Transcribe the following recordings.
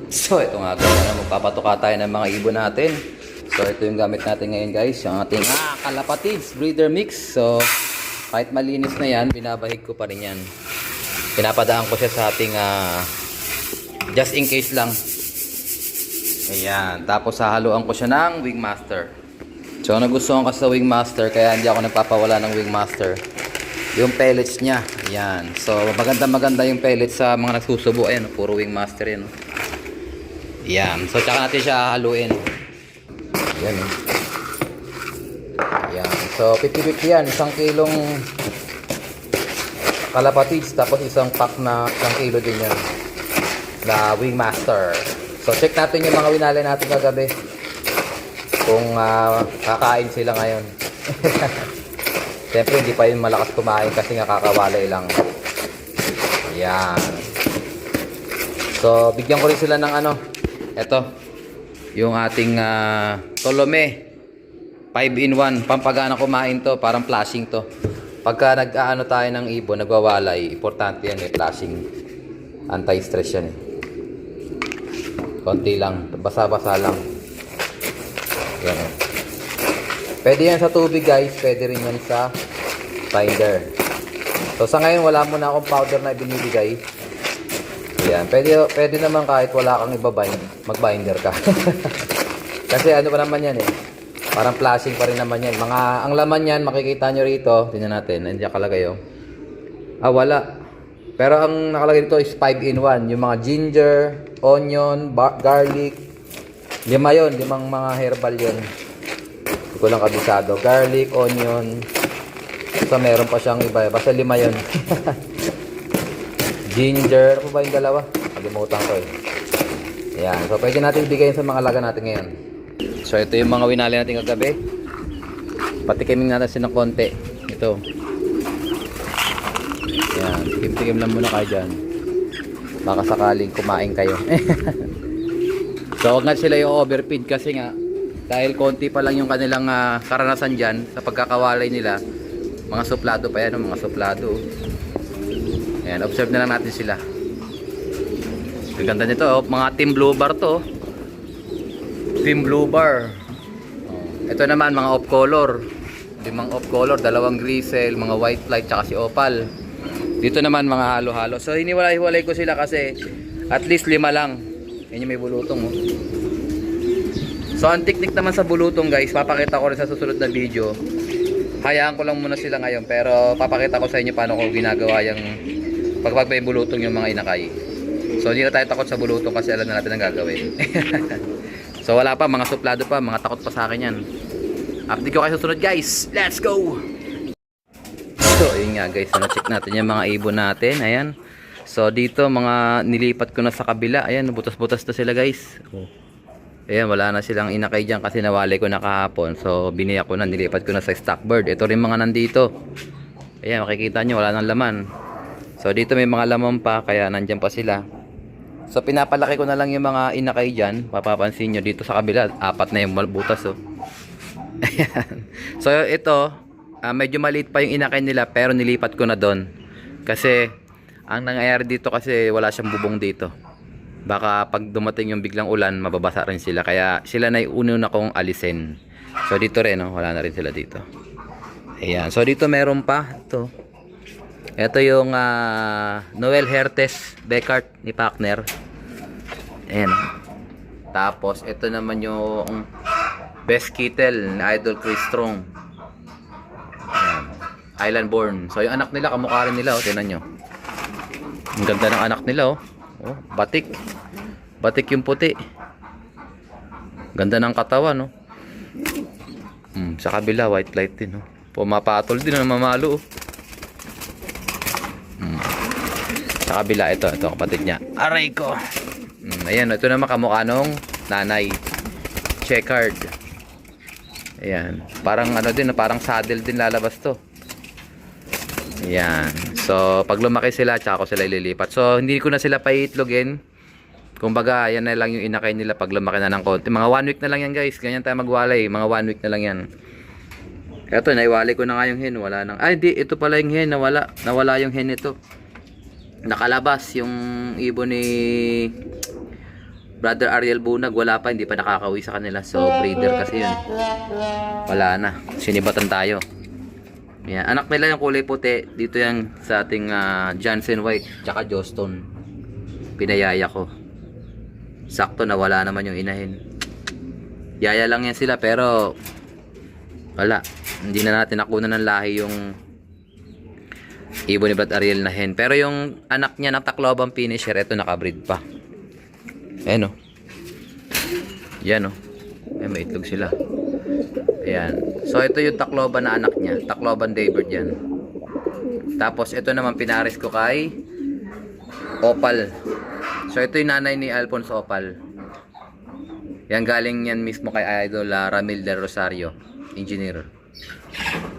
So ito nga guys, magpapatuka tayo ng mga ibon natin. So ito yung gamit natin ngayon guys, yung ating kalapatids breeder mix. So kahit malinis na yan, binabahig ko pa rin yan. Pinapadaan ko siya sa ating just in case lang. Ayan, tapos hahaluan ko siya ng Wingmaster. So nagustuhan ko sa Wingmaster, kaya hindi ako nagpapawala ng Wingmaster. Yung pellets niya, ayan. So maganda yung pellets sa mga nagsusubo. Ayan, puro Wingmaster yan. Ayan, so tsaka natin siya haluin. Ayan, ayan. So 50-50 yan, 1 kilong kalapatids, tapos isang pack na 1 kilo din yan na Wingmaster. So check natin yung mga winalay natin kagabi kung kakain sila ngayon. Siyempre hindi pa yun malakas kumain kasi nga kakawalay lang. Ayan. So bigyan ko rin sila ng eto yung ating Tolome 5-in-1, pampagana kumain to, parang flashing to. Pagka nag-aano tayo ng ibon, nagwawalay, importante yan, flashing, anti-stress yan. Konti lang, basa-basa lang. Yan. Pwede yan sa tubig guys, pwede rin yan sa binder. So sa ngayon wala muna akong powder na binibigay. Yan, pwede naman kahit wala kang ibabind, mag-binder ka. Kasi ano pa naman yan parang flashing pa rin naman yan. Ang laman yan, makikita nyo rito. Tingnan natin, nandiyan kalagay wala. Pero ang nakalagay dito is 5-in-1. Yung mga ginger, onion, garlic. 5 yun, 5 mga herbal yun. Hindi ko lang kabisado. Garlic, onion. So meron pa siyang iba. Basta 5 yun. Ginger, ano ba yung dalawa? Kalimutan ko Ayan, so pwede natin bigayin sa mga laga natin ngayon. So ito yung mga winali natin kagabi. Patikimin natin sila ng konti. Ito. Ayan, tikim-tikim lang muna kayo dyan. Baka sakaling kumain kayo. So huwag nga sila yung overfeed kasi nga dahil konti pa lang yung kanilang karanasan dyan sa pagkakawalay nila. Mga suplado pa yan, mga suplado. Ayan, observe na lang natin sila. Ang ganda nito, mga Team Blue Bar to. Team Blue Bar. Ito naman mga off color. 5 off color, 2 grisel, mga white flight, tsaka si opal. Dito naman mga halo-halo. So hiniwalay-hiwalay ko sila kasi at least 5 lang. Yan yung may bulutong So ang technique naman sa bulutong guys, papakita ko rin sa susunod na video. Hayaan ko lang muna sila ngayon, pero papakita ko sa inyo paano ko ginagawa yung pag may bulutong yung mga inakay. So hindi na tayo takot sa bulutong kasi alam na natin ang gagawin. So wala pa, mga suplado pa, mga takot pa sa akin yan. Update ko kayo sa sunod guys. Let's go! So ayun nga guys, na-check natin yung mga ibon natin. Ayan. So dito mga nilipat ko na sa kabila. Ayan, butas-butas na sila guys. Ayan, wala na silang inakay dyan kasi nawalay ko na kahapon. So biniyak ko na, nilipat ko na sa stock bird. Ito rin mga nandito. Ayan, makikita nyo, wala nang laman. So dito may mga laman pa, kaya nandyan pa sila. So pinapalaki ko na lang yung mga inakay dyan. Papapansin nyo dito sa kabila, 4 na yung butas Ayan. So ito, medyo maliit pa yung inakay nila, pero nilipat ko na doon. Kasi ang nangyayari dito kasi wala siyang bubong dito. Baka pag dumating yung biglang ulan, mababasa rin sila. Kaya sila na yung una kong alisin. So dito rin, wala na rin sila dito. Ayan, so dito meron pa ito yung Noel Hertes Beckart ni Pakner. Ayan. Tapos ito naman yung Best Kittle ni Idol Chris Strong. Ayan. Island Born. So yung anak nila, kamukha rin nila tingnan nyo. Ang ganda ng anak nila batik. Batik yung puti. Ganda ng katawan sa kabila white light din pumapatol din mamalo sa kabila ito kapatid niya, aray ko. Ayan, ito naman kamukha nung nanay, checkered. Ayan, parang din, parang saddle din lalabas to. Ayan, so pag lumaki sila tsaka ko sila ililipat. So hindi ko na sila paiitlogin, kumbaga yan na lang yung inakay nila pag lumaki na ng konti. Mga 1 week na lang yan guys, ganyan tayo magwalay, mga 1 week na lang yan. Eto, naiwalay ko na nga yung hen, wala nang, di, ito pala yung hen, nawala yung hen nito. Nakalabas yung ibon ni Brother Ariel Bunag, wala pa, hindi pa nakakauwi sa kanila. So, breeder kasi yun. Wala na. Sinibatan tayo. Yan. Anak nila yung kulay puti. Dito yan sa ating Johnson White, tsaka Joston. Pinayaya ko. Sakto na wala naman yung inahin. Yaya lang yan sila, pero wala. Hindi na natin nakunan ng lahi yung ibon ni Brad Ariel na hen. Pero yung anak niya na Tacloban finisher, ito nakabreed pa. Ayan o. Yan o. Ayan, may itlog sila. Ayan. So ito yung Tacloban na anak niya. Tacloban Daybird yan. Tapos ito naman pinaris ko kay Opal. So ito yung nanay ni Alphonse Opal. Yan, galing yan mismo kay Idol Ramil Del Rosario, engineer.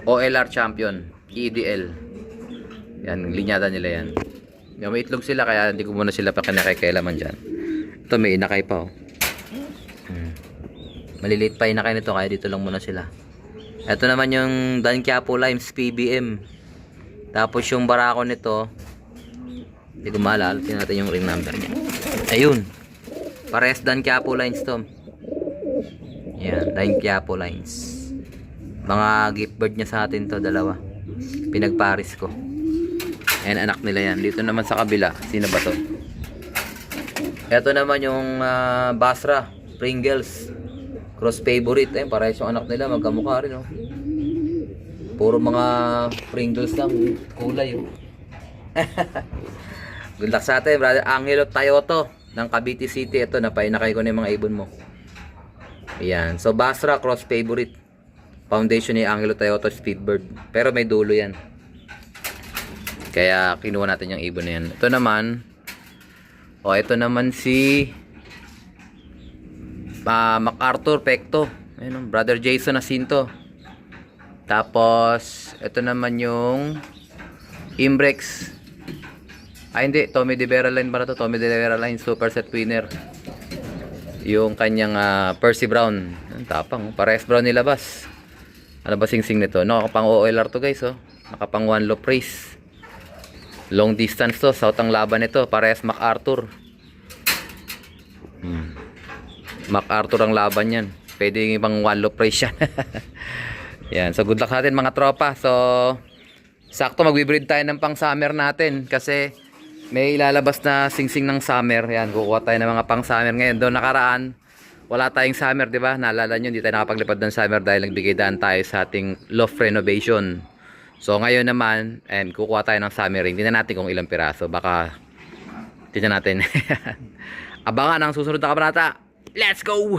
OLR champion, EDL. Yan, linyada nila yan. Yan, may itlog sila kaya hindi ko muna sila pa kinakailaman dyan. Ito may inakay pa oh. Maliliit pa inakay nito kaya dito lang muna sila. Ito naman yung Dan Quiapo Limes PBM. Tapos yung barako nito, hindi ko maalala, tingnan natin yung ring number niya. Ayun. Parehas Dan Quiapo Lines to. Yan, Dan Quiapo Lines. Mga gift bird niya sa atin to, dalawa. Pinagparis ko. Ayan, anak nila yan. Dito naman sa kabila, sino ba to? Ito naman yung Basra Pringles cross favorite. Ayun, parehas yung anak nila, magkamukha rin oh. Puro mga Pringles lang, kulay oh. Good luck sa atin, brother Angelo Tayoto ng Cavite City. Ito, napainakay ko na yung mga ibon mo. Ayan. So, Basra, cross favorite. Foundation ni Angelo Tayoto, Speedbird. Pero may dulo yan. Kaya, kinuha natin yung ibon na yan. Ito naman, ito naman si MacArthur Pecto. Ayun, brother Jason Jacinto. Tapos, ito naman yung Imbrex. Hindi, Tommy De Vera line para to. Tommy De Vera line super set winner. Yung kanyang Percy Brown. Ang tapang, parehas brown nilabas. Ano ba sing-sing nito? Nakapang OLR to guys oh. Nakapang one low praise. Long distance to, south ang laban nito. Parehas MacArthur. MacArthur ang laban yan. Pwede yung ibang one low praise yan. Yan, so good luck sa atin mga tropa. So sakto magbe-breed tayo ng pang summer natin kasi may ilalabas na sing-sing ng summer. Yan, kukuha tayo ng mga pang summer ngayon. Doon nakaraan, wala tayong summer, di ba? Naalala nyo, hindi tayo nakapaglipad ng summer dahil nagbigay daan tayo sa ating loft renovation. So ngayon naman, and kukuha tayo ng summer ring. Tingnan natin kung ilang piraso. Baka, tingnan natin. Abangan ang susunod na kabanata. Let's go!